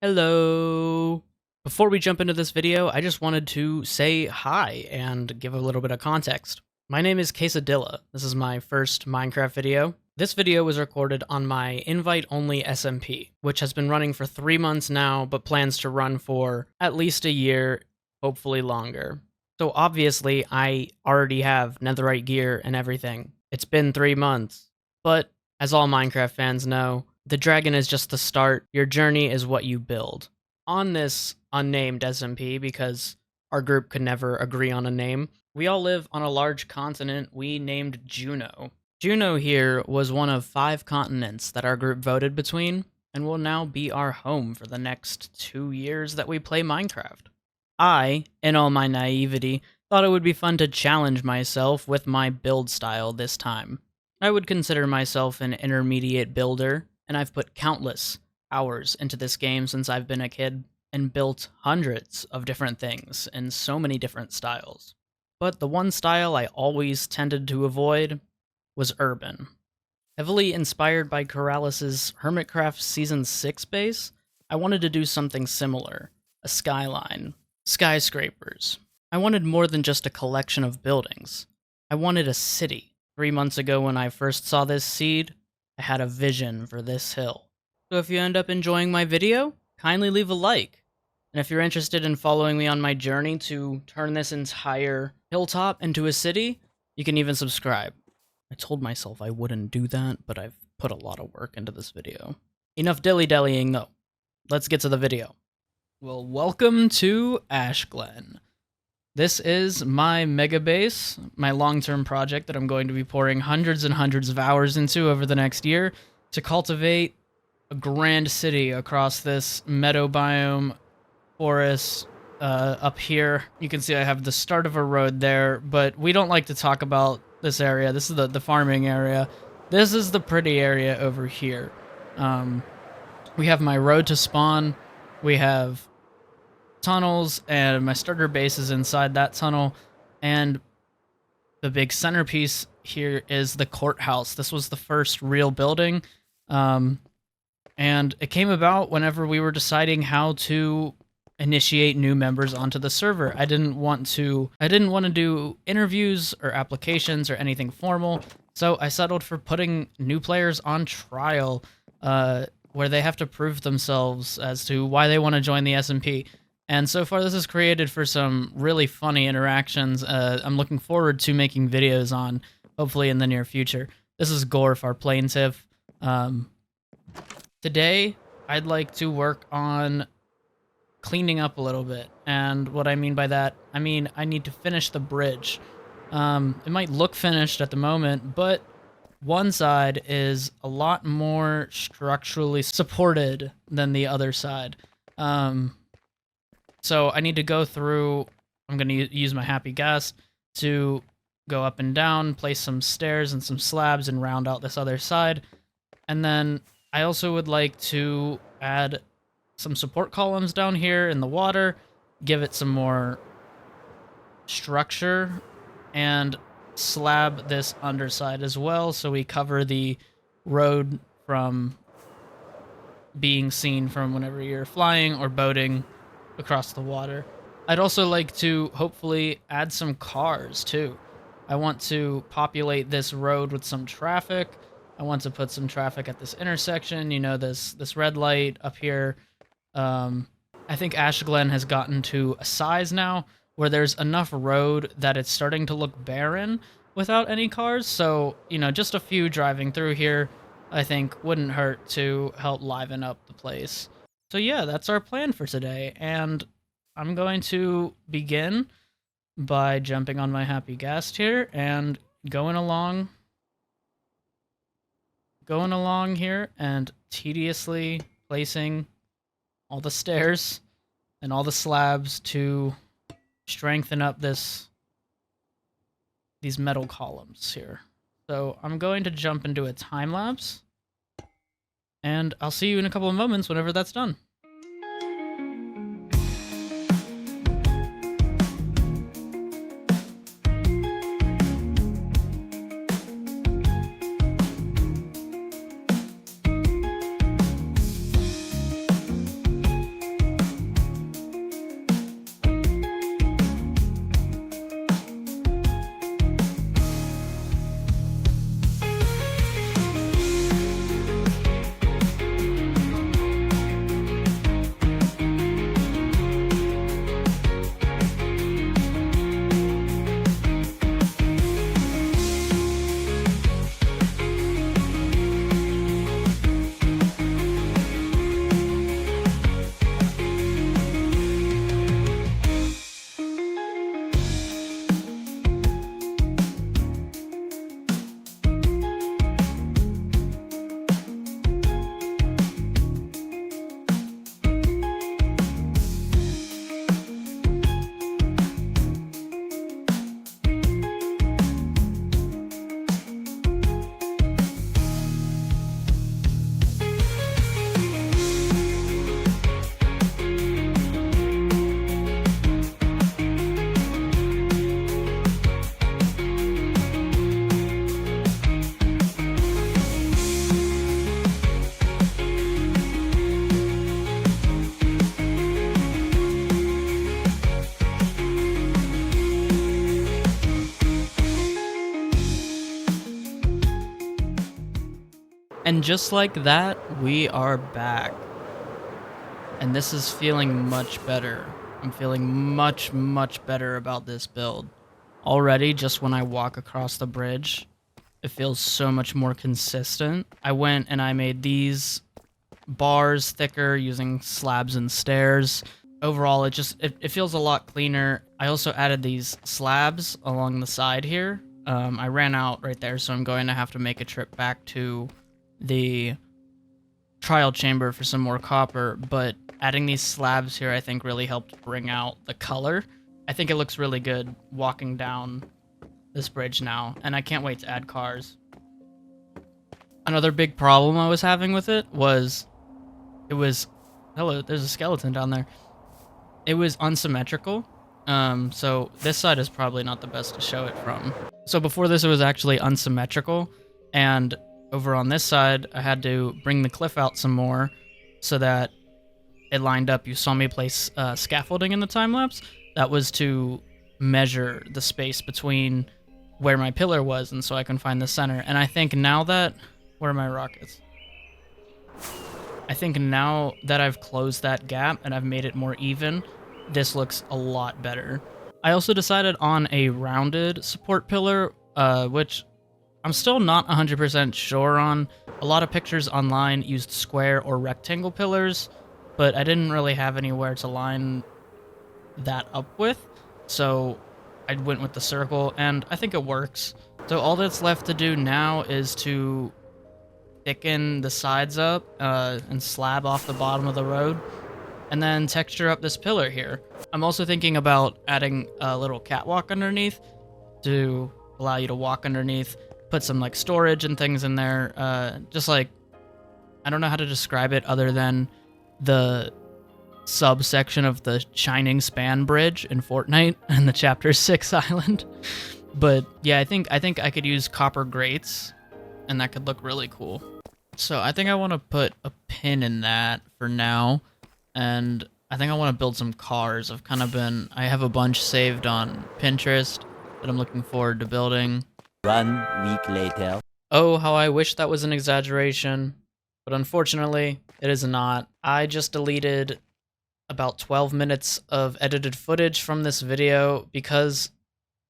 Hello. Before we jump into this video, I just wanted to say hi and give a little bit of context. My name is Quesadilla. This is my first Minecraft video. This video was recorded on my invite-only SMP, which has been running for 3 months now, but plans to run for at least a year, hopefully longer. So obviously, I already have netherite gear and everything. It's been 3 months, but as all Minecraft fans know, the dragon is just the start. Your journey is what you build. On this unnamed SMP, because our group could never agree on a name, we all live on a large continent we named Juno. Juno here was one of 5 continents that our group voted between, and will now be our home for the next 2 years that we play Minecraft. I, in all my naivety, thought it would be fun to challenge myself with my build style this time. I would consider myself an intermediate builder, and I've put countless hours into this game since I've been a kid, and built hundreds of different things in so many different styles. But the one style I always tended to avoid was urban. Heavily inspired by Corrales' Hermitcraft Season 6 base, I wanted to do something similar, a skyline, skyscrapers. I wanted more than just a collection of buildings. I wanted a city. 3 months ago when I first saw this seed, I had a vision for this hill. So if you end up enjoying my video, kindly leave a like. And if you're interested in following me on my journey to turn this entire hilltop into a city, you can even subscribe. I told myself I wouldn't do that, but I've put a lot of work into this video. Enough dilly-dallying though. Let's get to the video. Well, welcome to Ashglen. This is my Megabase, my long-term project that I'm going to be pouring hundreds and hundreds of hours into over the next year to cultivate a grand city across this meadow biome forest up here. You can see I have the start of a road there, but we don't like to talk about this area. This is the farming area. This is the pretty area over here. We have my road to spawn. We have tunnels, and my starter base is inside that tunnel, and the big centerpiece here is the courthouse. This was the first real building, and it came about whenever we were deciding how to initiate new members onto the server. I didn't want to do interviews or applications or anything formal, so I settled for putting new players on trial, where they have to prove themselves as to why they want to join the SMP. And so far, this has created for some really funny interactions. I'm looking forward to making videos on, hopefully in the near future. This is Gorf, our plaintiff. Today, I'd like to work on cleaning up a little bit. And what I mean by that, I mean I need to finish the bridge. It might look finished at the moment, but one side is a lot more structurally supported than the other side. So I need to go through, I'm going to use my happy gas to go up and down, place some stairs and some slabs and round out this other side. And then I also would like to add some support columns down here in the water, give it some more structure, and slab this underside as well so we cover the road from being seen from whenever you're flying or boating across the water. I'd also like to hopefully add some cars too. I want to populate this road with some traffic. I want to put some traffic at this intersection, you know, this red light up here. I think Ashglen has gotten to a size now where there's enough road that it's starting to look barren without any cars. So, you know, just a few driving through here, I think wouldn't hurt to help liven up the place. So yeah, that's our plan for today, and I'm going to begin by jumping on my happy guest here and going along here and tediously placing all the stairs and all the slabs to strengthen up these metal columns here. So I'm going to jump into a time lapse, and I'll see you in a couple of moments whenever that's done. And just like that, we are back. And this is feeling much better. I'm feeling much, much better about this build. Already, just when I walk across the bridge, it feels so much more consistent. I went and I made these bars thicker using slabs and stairs. Overall, it feels a lot cleaner. I also added these slabs along the side here. I ran out right there, so I'm going to have to make a trip back to the trial chamber for some more copper, but adding these slabs here I think really helped bring out the color. I think it looks really good walking down this bridge now, and I can't wait to add cars. Another big problem I was having with it was hello, there's a skeleton down there. It was unsymmetrical. So this side is probably not the best to show it from. So before this, it was actually unsymmetrical, and over on this side, I had to bring the cliff out some more so that it lined up. You saw me place scaffolding in the time lapse. That was to measure the space between where my pillar was, and so I can find the center. And I think now that... Where are my rockets? I think now that I've closed that gap and I've made it more even, this looks a lot better. I also decided on a rounded support pillar, which I'm still not 100% sure on. A lot of pictures online used square or rectangle pillars, but I didn't really have anywhere to line that up with, so I went with the circle, and I think it works. So all that's left to do now is to thicken the sides up and slab off the bottom of the road, and then texture up this pillar here. I'm also thinking about adding a little catwalk underneath to allow you to walk underneath, put some like storage and things in there. Just like, I don't know how to describe it other than the subsection of the Shining Span Bridge in Fortnite and the Chapter 6 island. But yeah, I think I could use copper grates, and that could look really cool. So I think I want to put a pin in that for now, and I think I want to build some cars. I have a bunch saved on Pinterest that I'm looking forward to building. 1 week later. Oh, how I wish that was an exaggeration, but unfortunately, it is not. I just deleted about 12 minutes of edited footage from this video because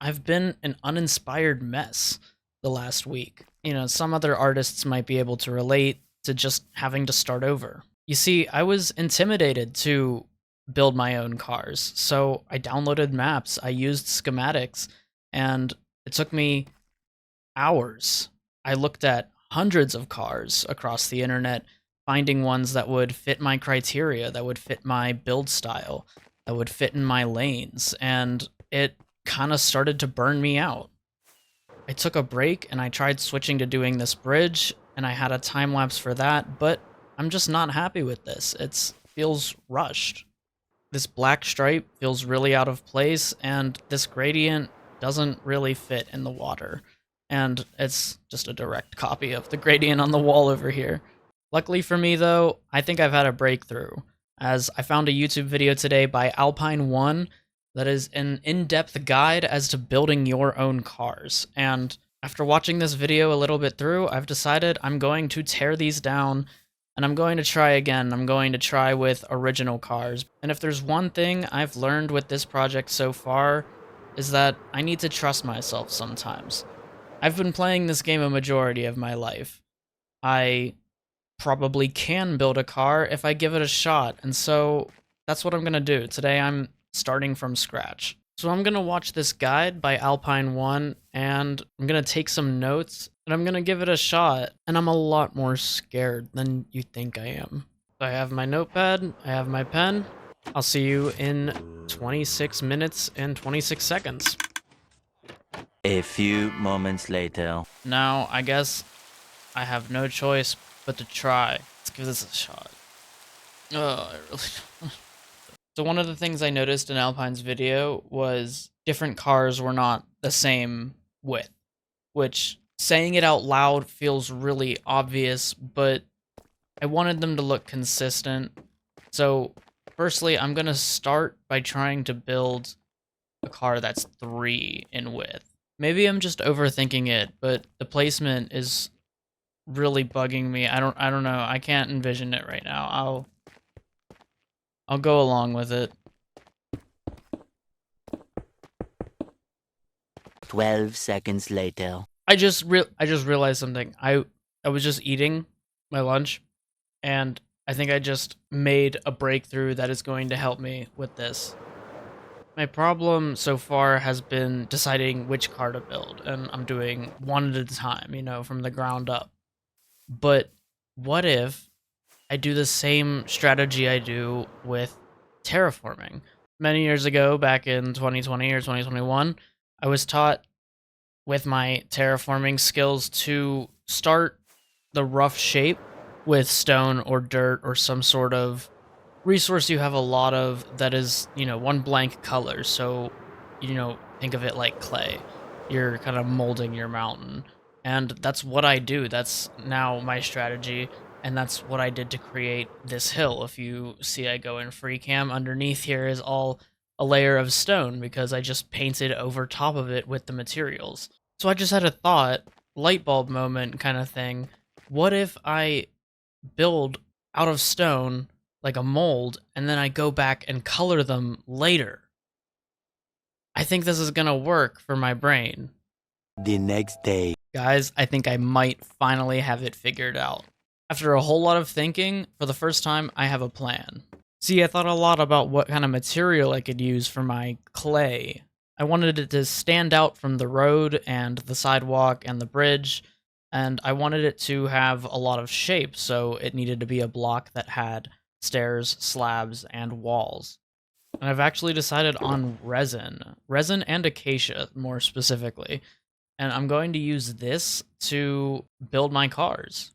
I've been an uninspired mess the last week. You know, some other artists might be able to relate to just having to start over. You see, I was intimidated to build my own cars, so I downloaded maps, I used schematics, and it took me hours. I looked at hundreds of cars across the internet, finding ones that would fit my criteria, that would fit my build style, that would fit in my lanes, and it kind of started to burn me out. I took a break and I tried switching to doing this bridge, and I had a time lapse for that, but I'm just not happy with this. It feels rushed. This black stripe feels really out of place, and this gradient doesn't really fit in the water. And it's just a direct copy of the gradient on the wall over here. Luckily for me though, I think I've had a breakthrough, as I found a YouTube video today by Alpine1 that is an in-depth guide as to building your own cars. And after watching this video a little bit through, I've decided I'm going to tear these down, and I'm going to try again. I'm going to try with original cars. And if there's one thing I've learned with this project so far, is that I need to trust myself sometimes. I've been playing this game a majority of my life. I probably can build a car if I give it a shot, and so that's what I'm gonna do. Today I'm starting from scratch. So I'm gonna watch this guide by Alpine1, and I'm gonna take some notes, and I'm gonna give it a shot, and I'm a lot more scared than you think I am. So I have my notepad, I have my pen. I'll see you in 26 minutes and 26 seconds. A few moments later. Now, I guess I have no choice but to try. Let's give this a shot. Oh, I really don't. So one of the things I noticed in Alpine's video was different cars were not the same width, which saying it out loud feels really obvious, but I wanted them to look consistent. So firstly, I'm going to start by trying to build a car that's 3 in width. Maybe I'm just overthinking it, but the placement is really bugging me. I don't know. I can't envision it right now. I'll go along with it. 12 seconds later. I just realized something. I was just eating my lunch, and I think I just made a breakthrough that is going to help me with this. My problem so far has been deciding which car to build, and I'm doing one at a time, you know, from the ground up. But what if I do the same strategy I do with terraforming? Many years ago, back in 2020 or 2021, I was taught with my terraforming skills to start the rough shape with stone or dirt or some sort of resource you have a lot of that is, you know, one blank color. So, you know, think of it like clay. You're kind of molding your mountain. And that's what I do. That's now my strategy. And that's what I did to create this hill. If you see, I go in free cam, underneath here is all a layer of stone because I just painted over top of it with the materials. So I just had a thought, light bulb moment kind of thing. What if I build out of stone like a mold and then I go back and color them later? I think this is gonna work for my brain. The next day. Guys, I think I might finally have it figured out. After a whole lot of thinking, for the first time, I have a plan. See, I thought a lot about what kind of material I could use for my clay. I wanted it to stand out from the road and the sidewalk and the bridge, and I wanted it to have a lot of shape, so it needed to be a block that had stairs, slabs, and walls. And I've actually decided on resin and acacia more specifically, and I'm going to use this to build my cars.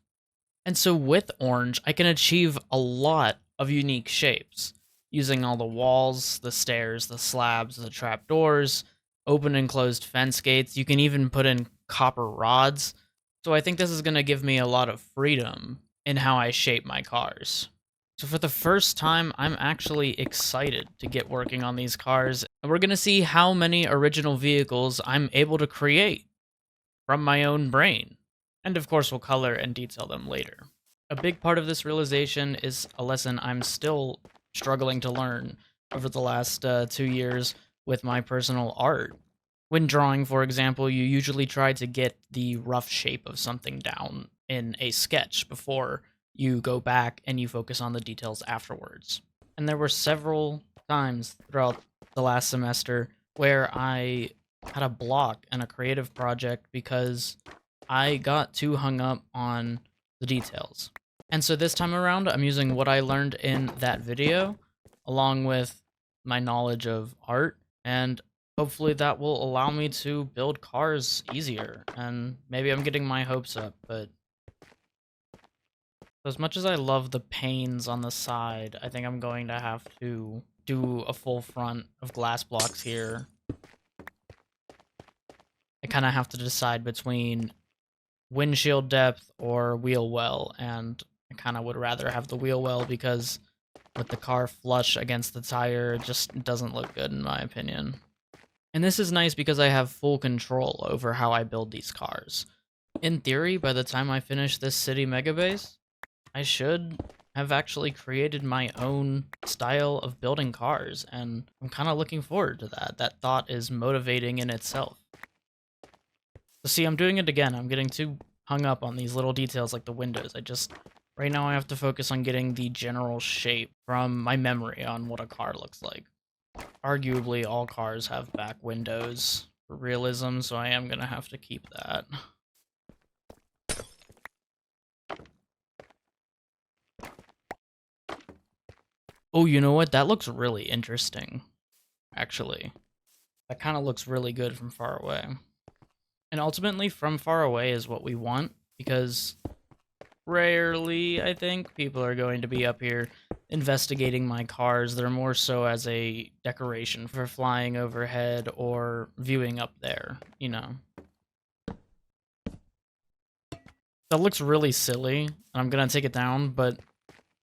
And so with orange, I can achieve a lot of unique shapes, using all the walls, the stairs, the slabs, the trapdoors, open and closed fence gates. You can even put in copper rods. So I think this is going to give me a lot of freedom in how I shape my cars. So for the first time, I'm actually excited to get working on these cars, and we're going to see how many original vehicles I'm able to create from my own brain. And of course, we'll color and detail them later. A big part of this realization is a lesson I'm still struggling to learn over the last 2 years with my personal art. When drawing, for example, you usually try to get the rough shape of something down in a sketch before you go back and you focus on the details afterwards. And there were several times throughout the last semester where I had a block in a creative project because I got too hung up on the details. And so this time around, I'm using what I learned in that video, along with my knowledge of art, and hopefully that will allow me to build cars easier. And maybe I'm getting my hopes up, but as much as I love the panes on the side, I think I'm going to have to do a full front of glass blocks here. I kind of have to decide between windshield depth or wheel well, and I kind of would rather have the wheel well because with the car flush against the tire, it just doesn't look good in my opinion. And this is nice because I have full control over how I build these cars. In theory, by the time I finish this city megabase, I should have actually created my own style of building cars, and I'm kind of looking forward to that. That thought is motivating in itself. So see, I'm doing it again. I'm getting too hung up on these little details like the windows. Right now I have to focus on getting the general shape from my memory on what a car looks like. Arguably, all cars have back windows for realism, so I am gonna have to keep that. Oh, you know what? That looks really interesting, actually. That kind of looks really good from far away. And ultimately, from far away is what we want, because rarely, I think, people are going to be up here investigating my cars. They're more so as a decoration for flying overhead or viewing up there, you know. That looks really silly, and I'm gonna take it down, but,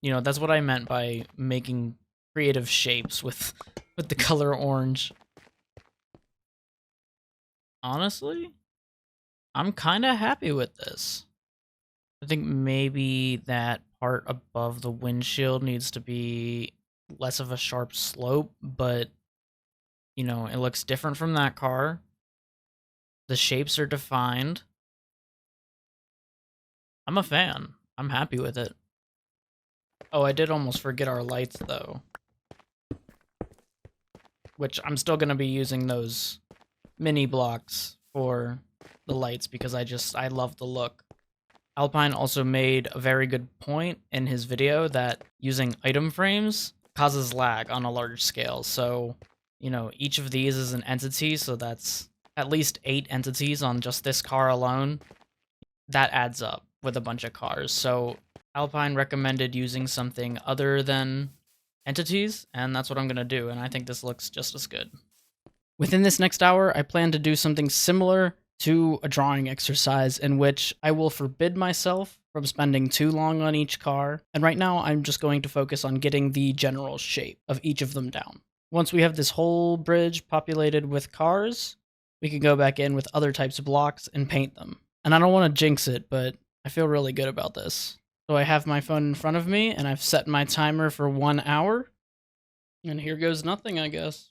you know, that's what I meant by making creative shapes with the color orange. Honestly, I'm kind of happy with this. I think maybe that part above the windshield needs to be less of a sharp slope, but, you know, it looks different from that car. The shapes are defined. I'm a fan. I'm happy with it. Oh, I did almost forget our lights, though. Which I'm still going to be using those mini blocks for the lights because I love the look. Alpine also made a very good point in his video that using item frames causes lag on a large scale. So, you know, each of these is an entity, so that's at least 8 entities on just this car alone. That adds up with a bunch of cars. So Alpine recommended using something other than entities, and that's what I'm going to do, and I think this looks just as good. Within this next hour, I plan to do something similar to a drawing exercise in which I will forbid myself from spending too long on each car, and right now I'm just going to focus on getting the general shape of each of them down. Once we have this whole bridge populated with cars, we can go back in with other types of blocks and paint them. And I don't want to jinx it, but I feel really good about this. So I have my phone in front of me, and I've set my timer for 1 hour, and here goes nothing, I guess.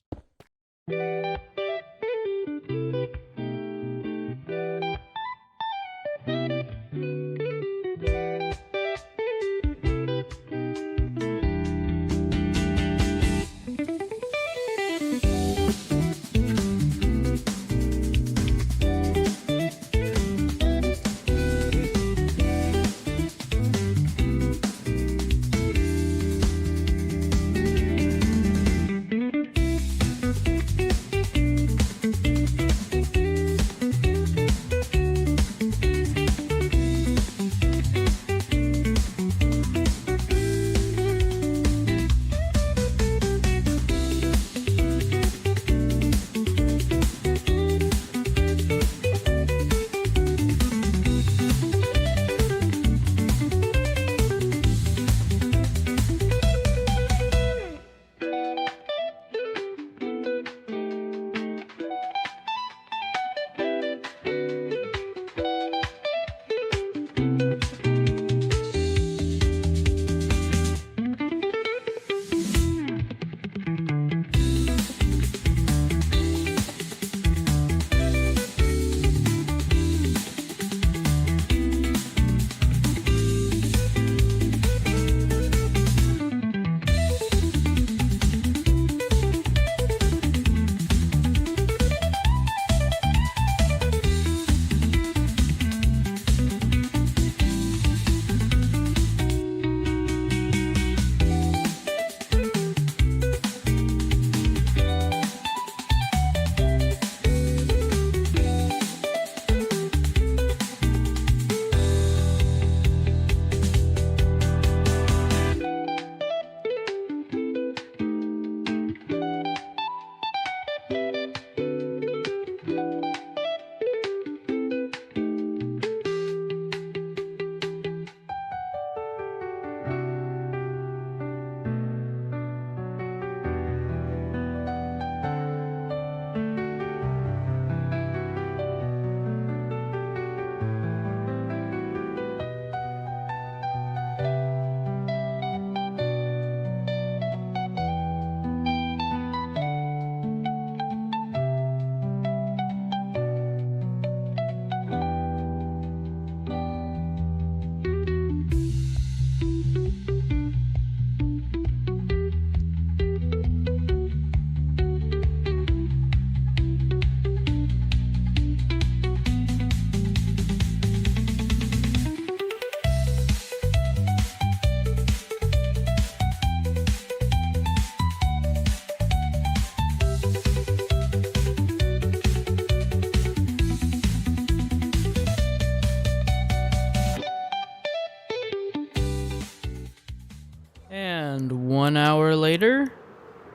And 1 hour later,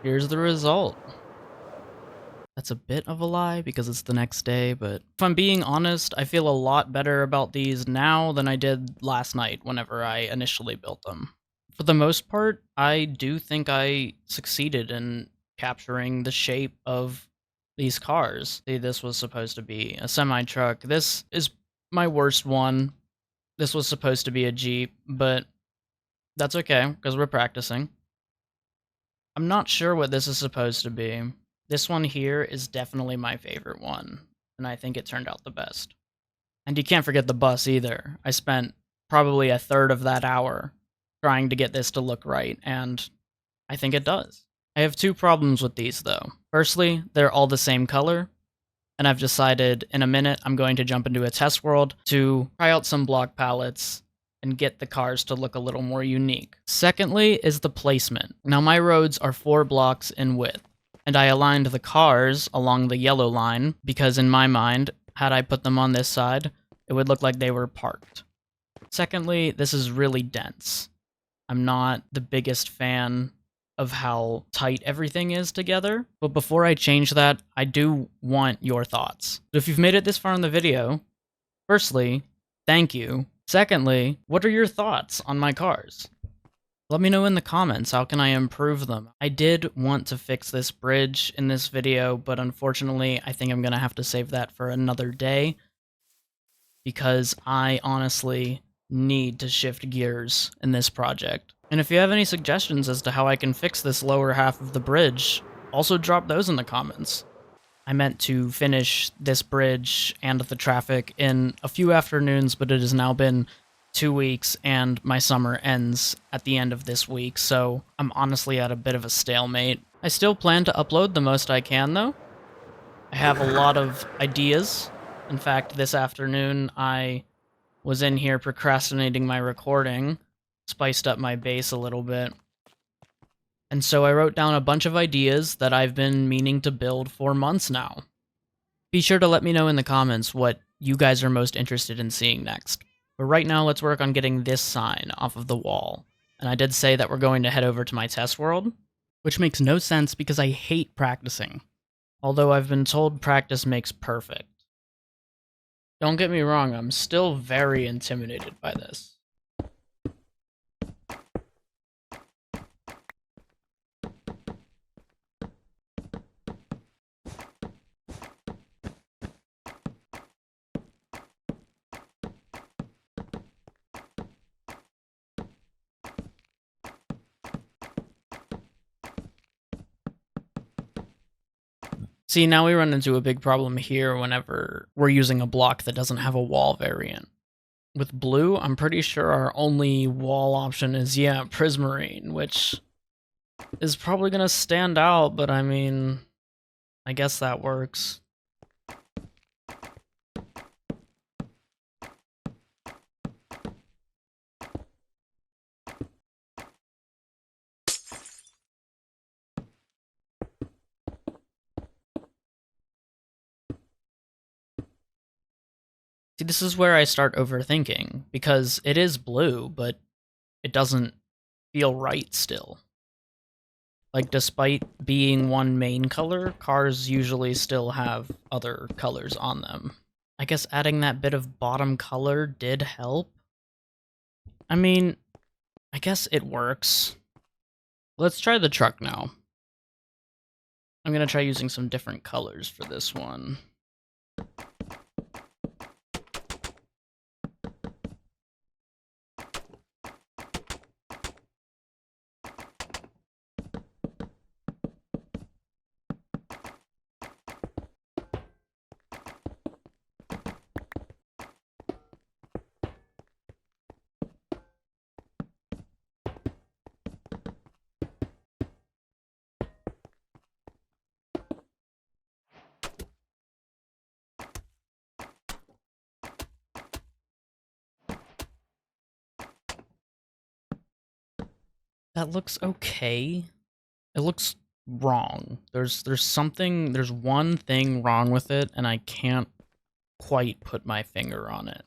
here's the result. That's a bit of a lie because it's the next day, but if I'm being honest, I feel a lot better about these now than I did last night whenever I initially built them. For the most part, I do think I succeeded in capturing the shape of these cars. See, this was supposed to be a semi-truck. This is my worst one. this was supposed to be a Jeep, but that's okay, because we're practicing. I'm not sure what this is supposed to be. This one here is definitely my favorite one, and I think it turned out the best. And you can't forget the bus either. I spent probably a third of that hour trying to get this to look right, and I think it does. I have two problems with these, though. Firstly, they're all the same color, and I've decided in a minute I'm going to jump into a test world to try out some block palettes and get the cars to look a little more unique. Secondly is the placement. Now my roads are 4 blocks in width, and I aligned the cars along the yellow line because in my mind, had I put them on this side, it would look like they were parked. Secondly, this is really dense. I'm not the biggest fan of how tight everything is together, but before I change that, I do want your thoughts. So if you've made it this far in the video, firstly, thank you. Secondly, what are your thoughts on my cars? Let me know in the comments, how can I improve them? I did want to fix this bridge in this video, but unfortunately, I think I'm gonna have to save that for another day, because I honestly need to shift gears in this project. And if you have any suggestions as to how I can fix this lower half of the bridge, also drop those in the comments. I meant to finish this bridge and the traffic in a few afternoons, but it has now been 2 weeks and my summer ends at the end of this week, so I'm honestly at a bit of a stalemate. I still plan to upload the most I can, though. I have a lot of ideas. In fact, this afternoon I was in here procrastinating my recording, spiced up my bass a little bit. And so I wrote down a bunch of ideas that I've been meaning to build for months now. Be sure to let me know in the comments what you guys are most interested in seeing next. But right now, let's work on getting this sign off of the wall. And I did say that we're going to head over to my test world, which makes no sense because I hate practicing. Although I've been told practice makes perfect. Don't get me wrong, I'm still very intimidated by this. See, now we run into a big problem here whenever we're using a block that doesn't have a wall variant. With blue, I'm pretty sure our only wall option is, yeah, prismarine, which is probably gonna stand out, but I mean, I guess that works. See, this is where I start overthinking, because it is blue, but it doesn't feel right still. Like, despite being one main color, cars usually still have other colors on them. I guess adding that bit of bottom color did help. I mean, I guess it works. Let's try the truck now. I'm gonna try using some different colors for this one. That looks okay. It looks wrong. There's one thing wrong with it, and I can't quite put my finger on it.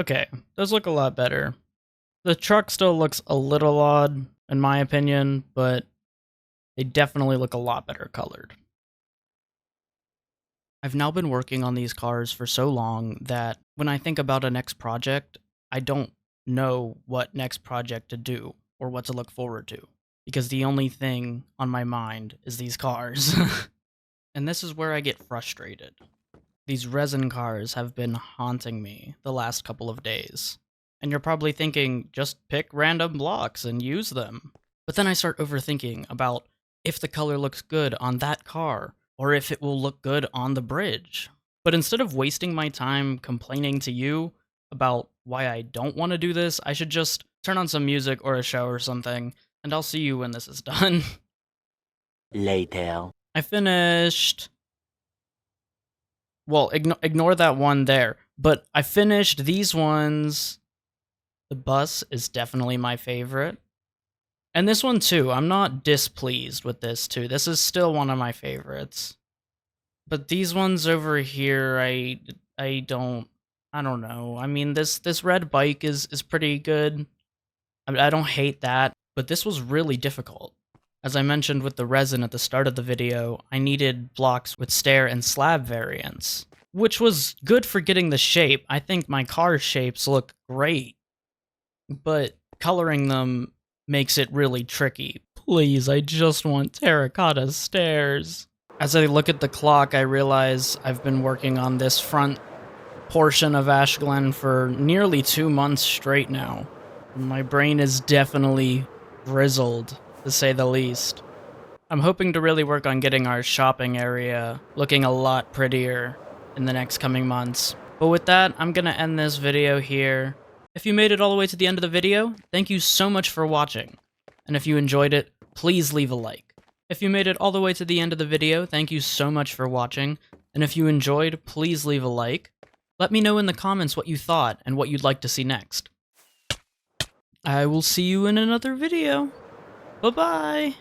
Okay, those look a lot better. The truck still looks a little odd, in my opinion, but they definitely look a lot better colored. I've now been working on these cars for so long that when I think about a next project, I don't know what next project to do or what to look forward to, because the only thing on my mind is these cars. And this is where I get frustrated. These resin cars have been haunting me the last couple of days. And you're probably thinking, just pick random blocks and use them. But then I start overthinking about if the color looks good on that car, or if it will look good on the bridge. But instead of wasting my time complaining to you about why I don't want to do this, I should just turn on some music or a show or something, and I'll see you when this is done. Later. I finished... Well, ignore that one there. But I finished these ones. The bus is definitely my favorite. And this one too, I'm not displeased with this too. This is still one of my favorites. But these ones over here, I don't know. I mean, this red bike is pretty good. I don't hate that, but this was really difficult. As I mentioned with the resin at the start of the video, I needed blocks with stair and slab variants, which was good for getting the shape. I think my car shapes look great, but coloring them makes it really tricky. Please, I just want terracotta stairs. As I look at the clock, I realize I've been working on this front portion of Ash Glen for nearly 2 months straight now. My brain is definitely grizzled, to say the least. I'm hoping to really work on getting our shopping area looking a lot prettier in the next coming months. But with that, I'm gonna end this video here. If you made it all the way to the end of the video, thank you so much for watching. And if you enjoyed it, please leave a like. If you made it all the way to the end of the video, thank you so much for watching. And if you enjoyed, please leave a like. Let me know in the comments what you thought and what you'd like to see next. I will see you in another video. Bye-bye!